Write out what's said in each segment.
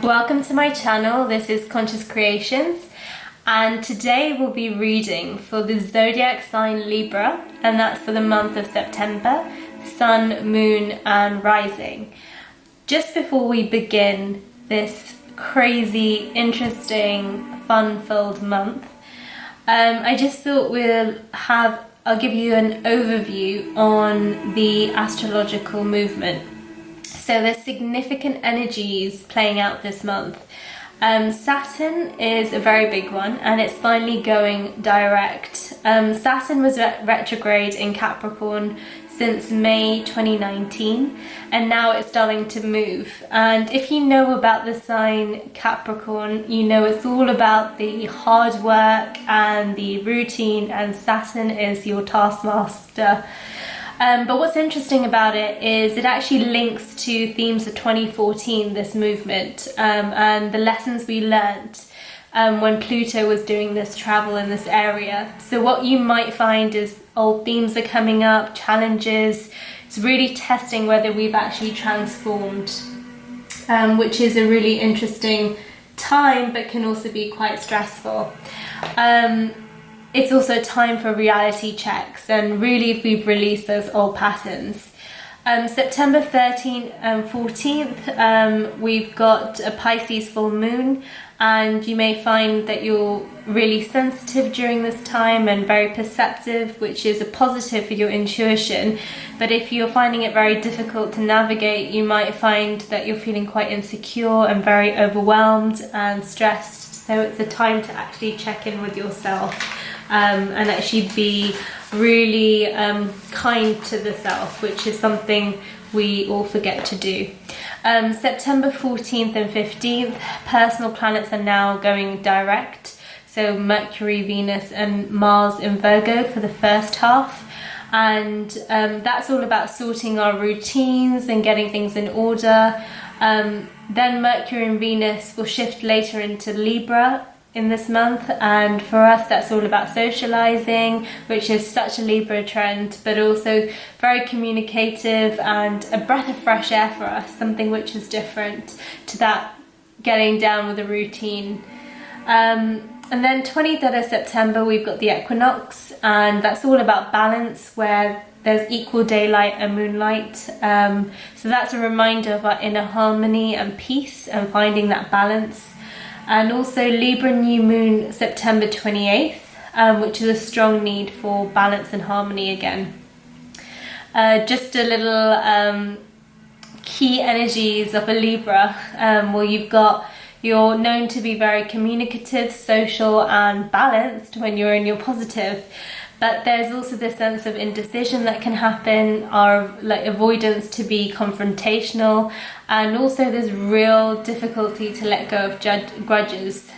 Welcome to my channel. This is Conscious Creations, and today we'll be reading for the zodiac sign Libra, and that's for the month of September, Sun, Moon and Rising. Just before we begin this crazy, interesting, fun-filled month, I just thought I'll give you an overview on the astrological movement. So there's significant energies playing out this month. Saturn is a very big one, and it's finally going direct. Saturn was retrograde in Capricorn since May 2019, and now it's starting to move. And if you know about the sign Capricorn, you know it's all about the hard work and the routine, and Saturn is your taskmaster. But what's interesting about it is it actually links to themes of 2014, this movement, and the lessons we learnt when Pluto was doing this travel in this area. So what you might find is old themes are coming up, challenges. It's really testing whether we've actually transformed, which is a really interesting time, but can also be quite stressful. It's also time for reality checks, and really if we've released those old patterns. September 13th and 14th, we've got a Pisces full moon, and you may find that you're really sensitive during this time and very perceptive, which is a positive for your intuition. But if you're finding it very difficult to navigate, you might find that you're feeling quite insecure and very overwhelmed and stressed. So it's a time to actually check in with yourself. And actually be really kind to the self, which is something we all forget to do. September 14th and 15th, personal planets are now going direct. So Mercury, Venus and Mars in Virgo for the first half. And that's all about sorting our routines and getting things in order. Then Mercury and Venus will shift later into Libra in this month, and for us that's all about socializing, which is such a Libra trend, but also very communicative and a breath of fresh air for us, something which is different to that getting down with a routine. And then 23rd of September we've got the equinox, and that's all about balance, where there's equal daylight and moonlight. So that's a reminder of our inner harmony and peace and finding that balance. And also Libra new moon September 28th, which is a strong need for balance and harmony again. Just a little key energies of a Libra. You're known to be very communicative, social and balanced when you're in your positive. But there's also this sense of indecision that can happen, our avoidance to be confrontational, and also there's real difficulty to let go of grudges.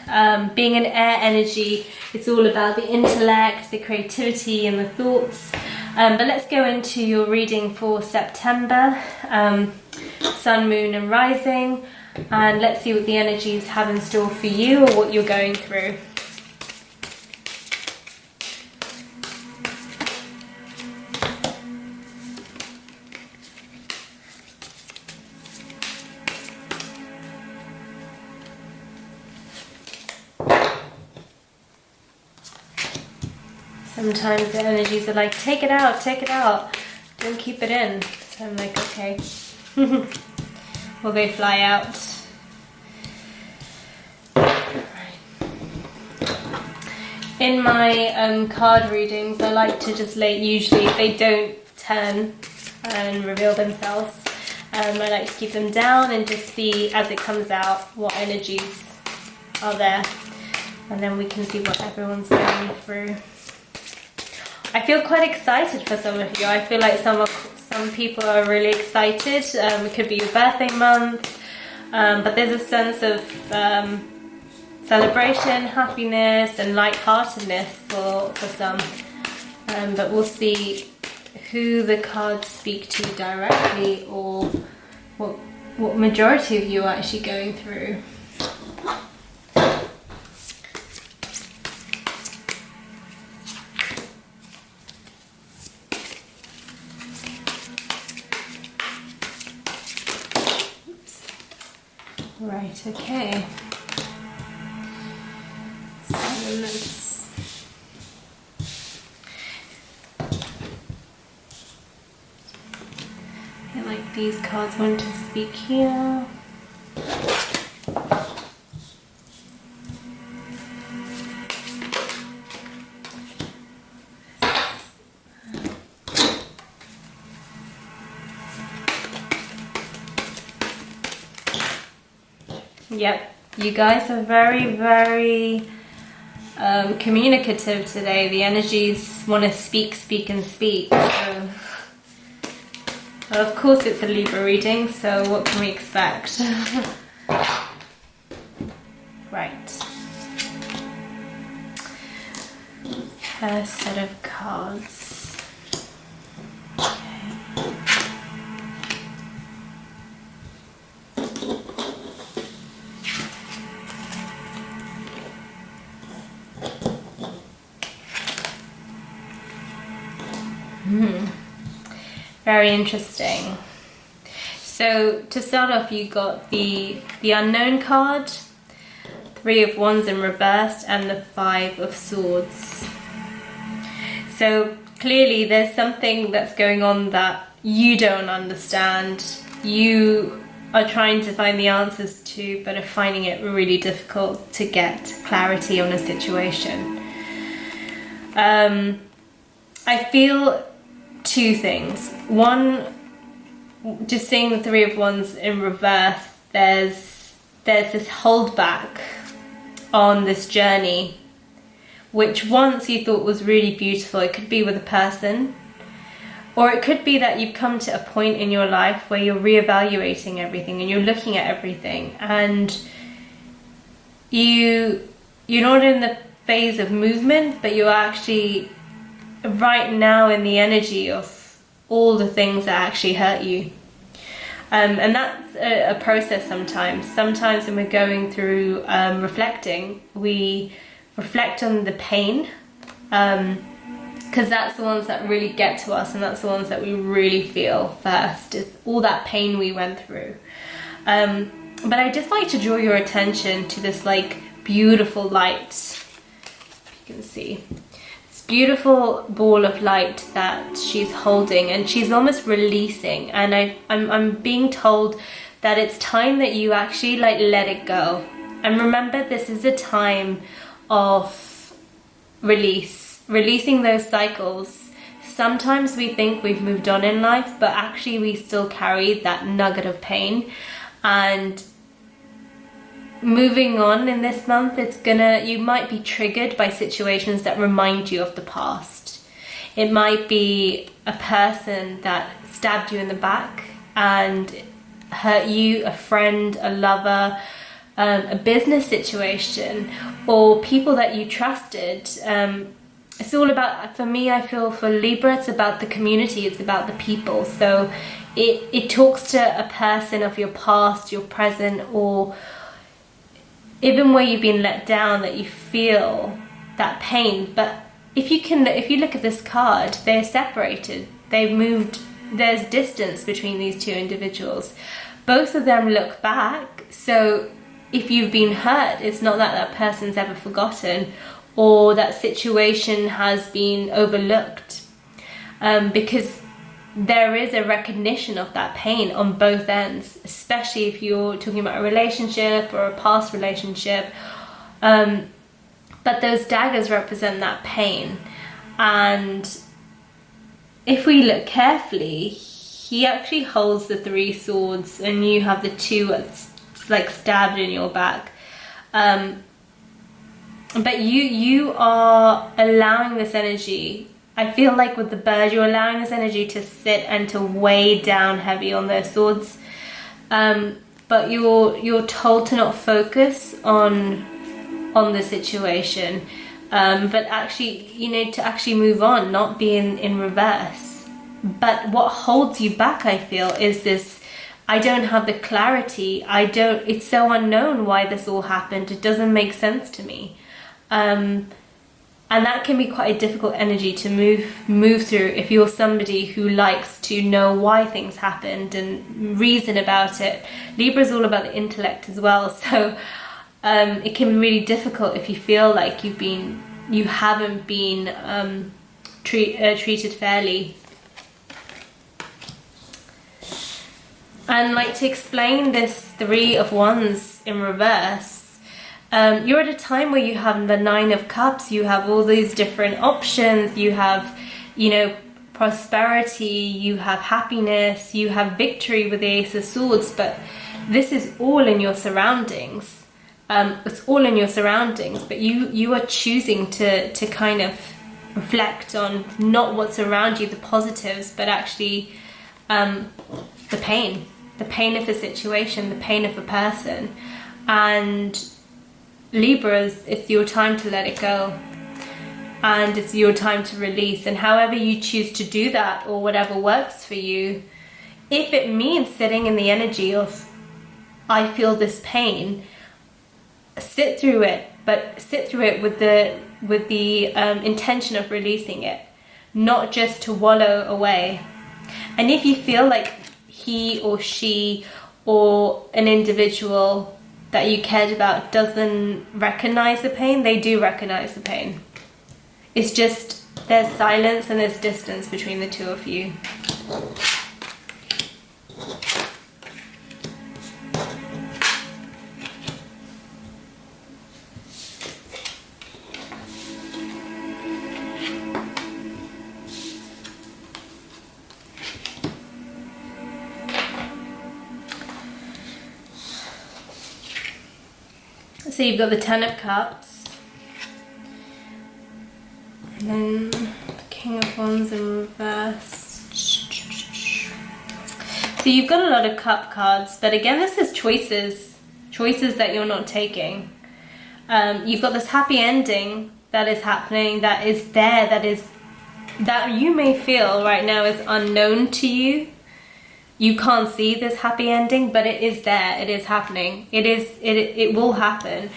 Being an air energy, it's all about the intellect, the creativity and the thoughts. But let's go into your reading for September, Sun, Moon and Rising, and let's see what the energies have in store for you or what you're going through. Sometimes the energies are like, take it out, don't keep it in. So I'm like, okay. Well, they fly out. In my card readings, I like to just usually they don't turn and reveal themselves. I like to keep them down and just see as it comes out what energies are there. And then we can see what everyone's going through. I feel quite excited for some of you. I feel like some people are really excited. It could be your birthday month, but there's a sense of celebration, happiness and lightheartedness for some. But we'll see who the cards speak to directly, or what majority of you are actually going through. Right, okay. So let's... I feel like these cards want to speak here. Yep, you guys are very, very communicative today. The energies want to speak, speak and speak. So, well, of course it's a Libra reading, so what can we expect? Right. First set of cards. Okay. Very interesting. So to start off, you got the unknown card, Three of Wands in reverse, and the Five of Swords. So clearly there's something that's going on that you don't understand. You are trying to find the answers to, but are finding it really difficult to get clarity on a situation. I feel two things. One, just seeing the Three of Wands in reverse, there's this holdback on this journey, which once you thought was really beautiful. It could be with a person, or it could be that you've come to a point in your life where you're reevaluating everything and you're looking at everything, and you're not in the phase of movement, but you're actually right now in the energy of all the things that actually hurt you. And that's a process sometimes. Sometimes when we're going through reflecting, we reflect on the pain, because that's the ones that really get to us, and that's the ones that we really feel first, is all that pain we went through. But I just like to draw your attention to this like beautiful light. If you can see. Beautiful ball of light that she's holding, and she's almost releasing, and I'm being told that it's time that you actually like let it go. And remember, this is a time of releasing those cycles. Sometimes we think we've moved on in life, but actually we still carry that nugget of pain. And moving on in this month, you might be triggered by situations that remind you of the past. It might be a person that stabbed you in the back and hurt you, a friend, a lover, a business situation, or people that you trusted. It's all about, for me, I feel for Libra, it's about the community, it's about the people. So it talks to a person of your past, your present, or even where you've been let down, that you feel that pain. But if you look at this card, they're separated. They've moved. There's distance between these two individuals. Both of them look back. So if you've been hurt, it's not that that person's ever forgotten, or that situation has been overlooked, because there is a recognition of that pain on both ends, especially if you're talking about a relationship or a past relationship. But those daggers represent that pain. And if we look carefully, he actually holds the Three Swords, and you have the two that's like stabbed in your back. But you are allowing this energy. I feel like with the bird, you're allowing this energy to sit and to weigh down heavy on those swords. But you're told to not focus on the situation, but actually, to actually move on, not be in reverse. But what holds you back, I feel, is this: I don't have the clarity. It's so unknown why this all happened. It doesn't make sense to me. And that can be quite a difficult energy to move through if you're somebody who likes to know why things happened and reason about it. Libra is all about the intellect as well, so it can be really difficult if you feel like you haven't been treated fairly. And like, to explain this Three of Wands in reverse, you're at a time where you have the Nine of Cups, you have all these different options, you have, you know, prosperity, you have happiness, you have victory with the Ace of Swords, but this is all in your surroundings. It's all in your surroundings, but you are choosing to kind of reflect on not what's around you, the positives, but actually the pain of the situation, the pain of a person. And Libras, it's your time to let it go, and it's your time to release. And however you choose to do that, or whatever works for you, if it means sitting in the energy of, I feel this pain, sit through it, but sit through it with the intention of releasing it, not just to wallow away. And if you feel like he or she or an individual that you cared about doesn't recognize the pain, they do recognize the pain. It's just there's silence and there's distance between the two of you. So you've got the Ten of Cups, and then the King of Wands in reverse. So you've got a lot of Cup cards, but again, this is choices that you're not taking. You've got this happy ending that is happening, that is there, that you may feel right now is unknown to you. You can't see this happy ending, but it is there. It is happening. It will happen.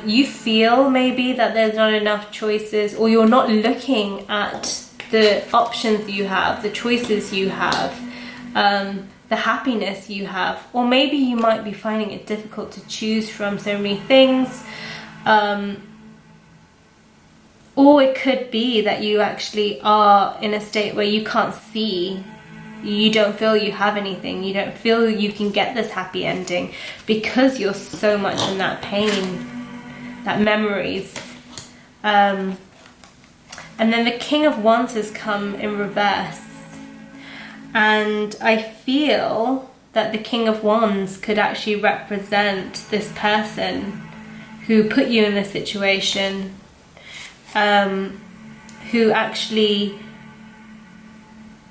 You feel maybe that there's not enough choices, or you're not looking at the options you have, the choices you have, the happiness you have, or maybe you might be finding it difficult to choose from so many things. Or it could be that you actually are in a state where you can't see. You don't feel you have anything. You don't feel you can get this happy ending because you're so much in that pain, that memories. And then the King of Wands has come in reverse. And I feel that the King of Wands could actually represent this person who put you in this situation, who actually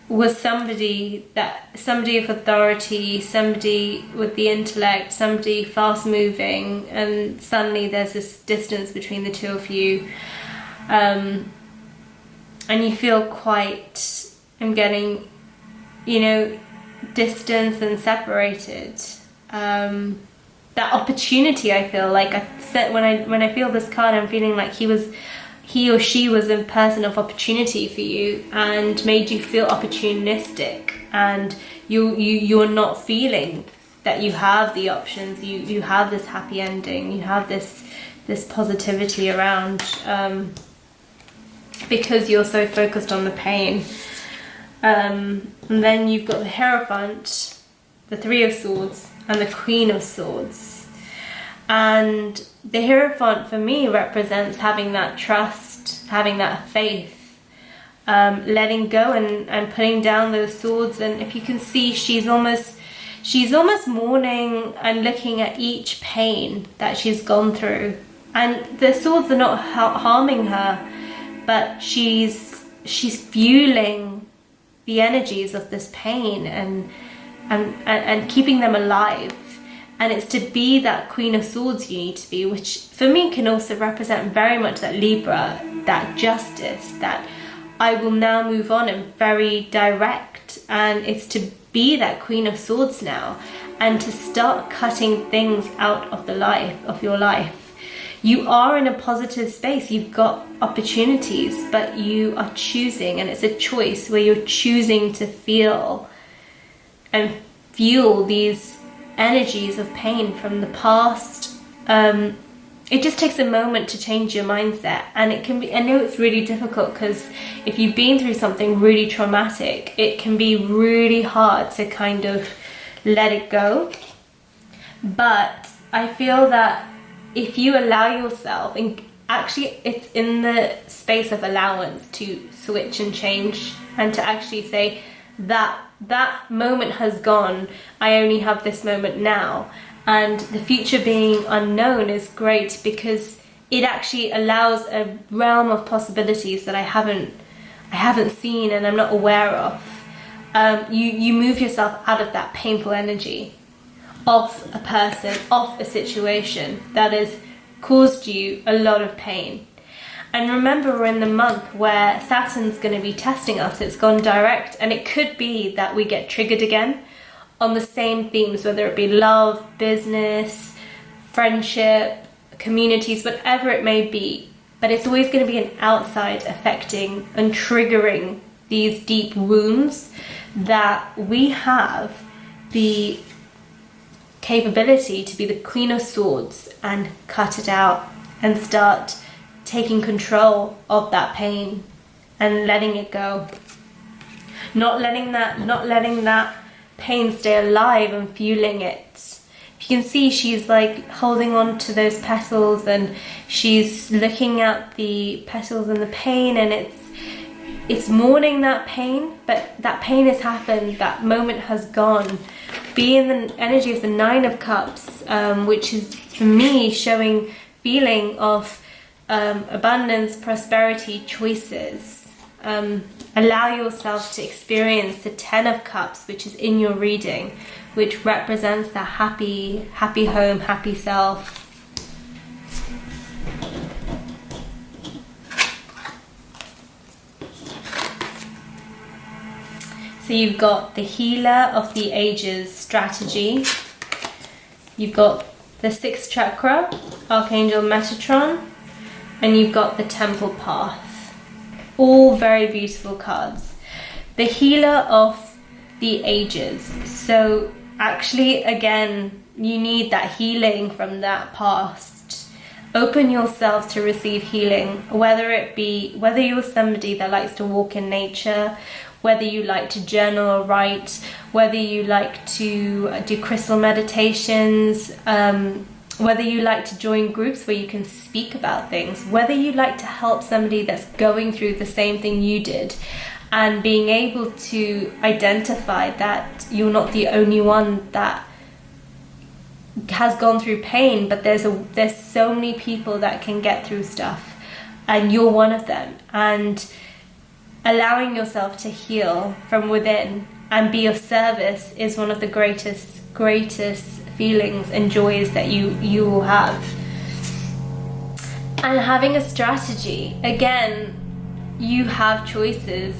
was somebody of authority, somebody with the intellect, somebody fast moving, and suddenly there's this distance between the two of you, and you feel quite, I'm getting, you know, distanced and separated. That opportunity, I feel like when I feel this card, I'm feeling like he or she was a person of opportunity for you and made you feel opportunistic, and you're not feeling that you have the options, you have this happy ending, you have this positivity around, because you're so focused on the pain. And then you've got the Hierophant, the Three of Swords, and the Queen of Swords. And the Hierophant for me represents having that trust, having that faith, letting go and putting down those swords. And if you can see, she's almost mourning and looking at each pain that she's gone through. And the swords are not harming her, but she's fueling the energies of this pain and keeping them alive. And it's to be that Queen of Swords you need to be, which for me can also represent very much that Libra, that justice, that I will now move on and very direct. And it's to be that Queen of Swords now, and to start cutting things out of your life. you are in a positive space, you've got opportunities, but you are choosing, and it's a choice where you're choosing to feel and fuel these energies of pain from the past. It just takes a moment to change your mindset, and it can be, I know it's really difficult because if you've been through something really traumatic, it can be really hard to kind of let it go. But I feel that if you allow yourself, and actually it's in the space of allowance to switch and change, and to actually say that that moment has gone, I only have this moment now, and the future being unknown is great because it actually allows a realm of possibilities that I haven't seen and I'm not aware of. You move yourself out of that painful energy, off a person, off a situation that has caused you a lot of pain. And remember, we're in the month where Saturn's going to be testing us. It's gone direct, and it could be that we get triggered again on the same themes, whether it be love, business, friendship, communities, whatever it may be. But it's always going to be an outside affecting and triggering these deep wounds that we have the capability to be the Queen of Swords and cut it out and start taking control of that pain and letting it go. Not letting that pain stay alive and fueling it. You can see she's like holding on to those petals, and she's looking at the petals and the pain, and it's mourning that pain, but that pain has happened, that moment has gone. Be in the energy of the Nine of Cups, which is for me showing feeling of abundance, prosperity, choices. Allow yourself to experience the Ten of Cups, which is in your reading, which represents that happy home, happy self. So you've got the Healer of the Ages strategy. You've got the Sixth Chakra, Archangel Metatron, and you've got the Temple Path. All very beautiful cards. The Healer of the Ages. So actually, again, you need that healing from that past. Open yourself to receive healing, whether you're somebody that likes to walk in nature, whether you like to journal or write, whether you like to do crystal meditations, whether you like to join groups where you can speak about things, whether you like to help somebody that's going through the same thing you did, and being able to identify that you're not the only one that has gone through pain, but there's so many people that can get through stuff, and you're one of them. And allowing yourself to heal from within and be of service is one of the greatest feelings and joys that you will have. And having a strategy, again, you have choices.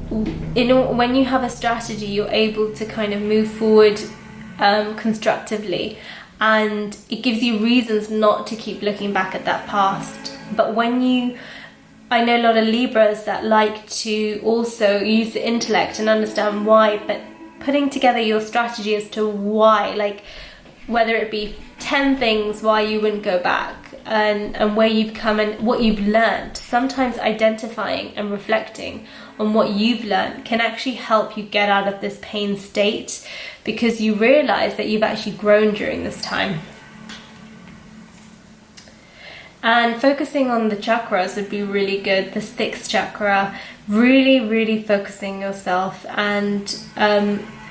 When you have a strategy, you're able to kind of move forward constructively, and it gives you reasons not to keep looking back at that past. But I know a lot of Libras that like to also use the intellect and understand why, but putting together your strategy as to why, like whether it be 10 things why you wouldn't go back, and where you've come and what you've learned. Sometimes identifying and reflecting on what you've learned can actually help you get out of this pain state, because you realize that you've actually grown during this time. And focusing on the chakras would be really good. The sixth chakra, really focusing yourself and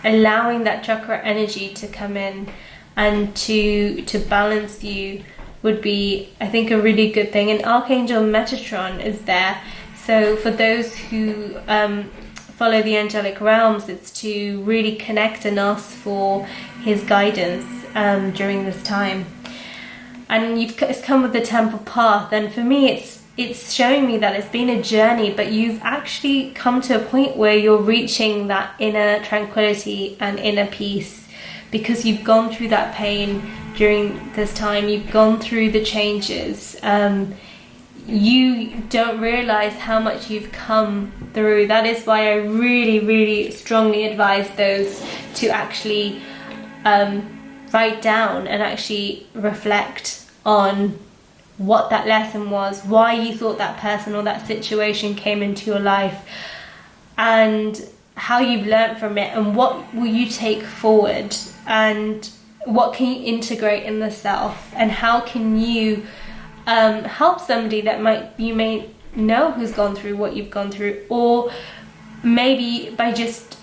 allowing that chakra energy to come in and to balance you would be, I think, a really good thing. And Archangel Metatron is there. So for those who follow the angelic realms, it's to really connect and ask for his guidance during this time. And it's come with the Temple Path, and for me it's showing me that it's been a journey, but you've actually come to a point where you're reaching that inner tranquility and inner peace, because you've gone through that pain, during this time. You've gone through the changes. You don't realize how much you've come through. That is why I really, really strongly advise those to actually write down and actually reflect on what that lesson was, why you thought that person or that situation came into your life, and how you've learned from it, and what will you take forward, and what can you integrate in the self, and how can you help somebody that you may know who's gone through what you've gone through, or maybe by just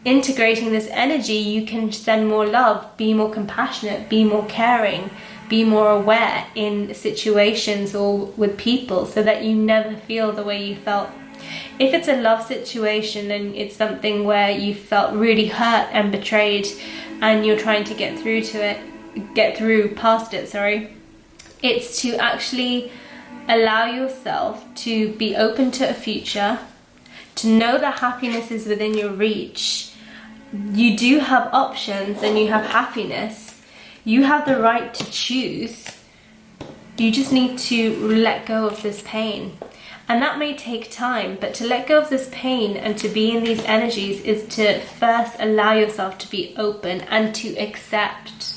integrating this energy you can send more love, be more compassionate, be more caring, be more aware in situations or with people, so that you never feel the way you felt. If it's a love situation and it's something where you felt really hurt and betrayed and you're trying to get through past it, it's to actually allow yourself to be open to a future, to know that happiness is within your reach. You do have options and you have happiness. You have the right to choose. You just need to let go of this pain. And that may take time, but to let go of this pain and to be in these energies is to first allow yourself to be open and to accept.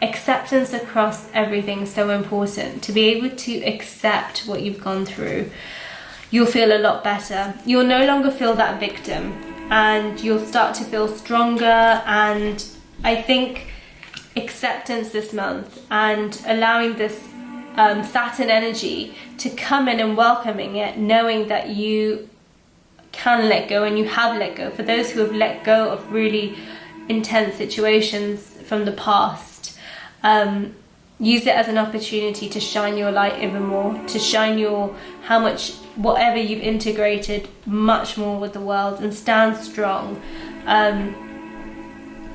Acceptance across everything is so important. To be able to accept what you've gone through, you'll feel a lot better. You'll no longer feel that victim, and you'll start to feel stronger. And I think acceptance this month and allowing this Saturn energy to come in and welcoming it, knowing that you can let go and you have let go. For those who have let go of really intense situations from the past, use it as an opportunity to shine your light even more, to shine whatever you've integrated much more with the world, and stand strong,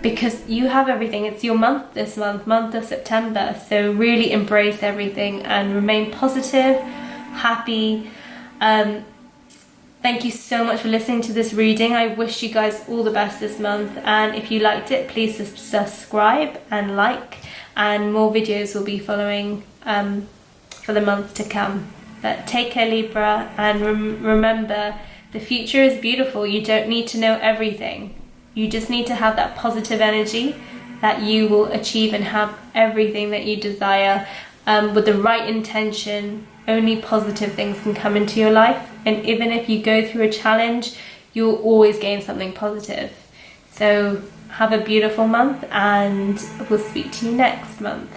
because you have everything. It's your month this month of September, so really embrace everything and remain positive, happy. Thank you so much for listening to this reading. I wish you guys all the best this month, and if you liked it, please subscribe and like, and more videos will be following for the months to come. But take care, Libra, and remember, the future is beautiful. You don't need to know everything. You just need to have that positive energy that you will achieve and have everything that you desire. With the right intention, only positive things can come into your life. And even if you go through a challenge, you'll always gain something positive. So have a beautiful month, and we'll speak to you next month.